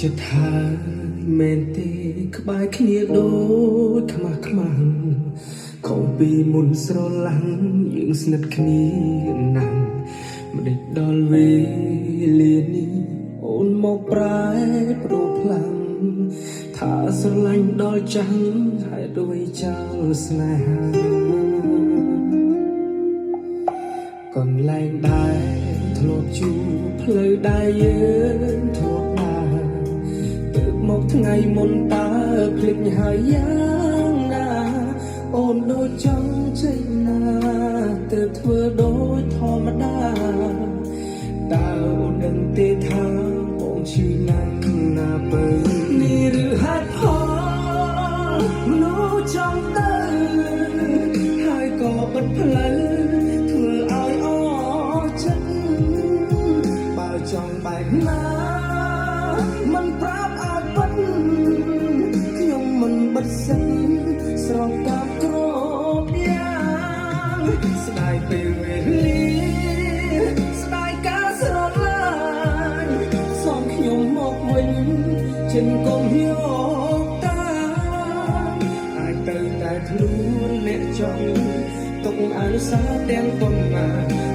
ចិត្តហើយមែនទេក្បែរគ្នាដូចខ្មាស់ខ្មាំងខំពីមុនស្រឡាំងយើងស្និទ្ធគ្នាណាស់មិនដេចដល់វេលានេះអូនមកប្រែប្រួលខ្លាំងថាស្រឡាញ់ដល់ចាំងហើយដូចចោលស្នេហាកន្លែងដែរធ្លាប់ជួបផ្លូវដែរយើងធ្លាប់ដើរទៅមកថ្ងៃមុនតើភ្លេចហើយយ៉ាងណាអូនដូចចង់ចេញណាទៅធ្វើដូចធម្មតាតើអូនដឹងទេថាបងឈឺណាស់ណាបើនេះឬហេតុផលមនុស្សចង់ទៅហើយក៏បិទផ្លូវធ្វើឲ្យអស់ចិត្តបើចង់បែកណាមិនប្រាប់ឲ្យបិទខ្ញុំមិនបិទសិនស្រងតាមក្រយ៉ាងស្ដាយពេលវេលាស្ដាយការស្រឡាញ់សូមខ្ញុំមកវិញចិនកុំយកតាមអាចទៅតែខ្លួនអ្នកចង់ទុកអនុសាទាំងប៉ុន្មាន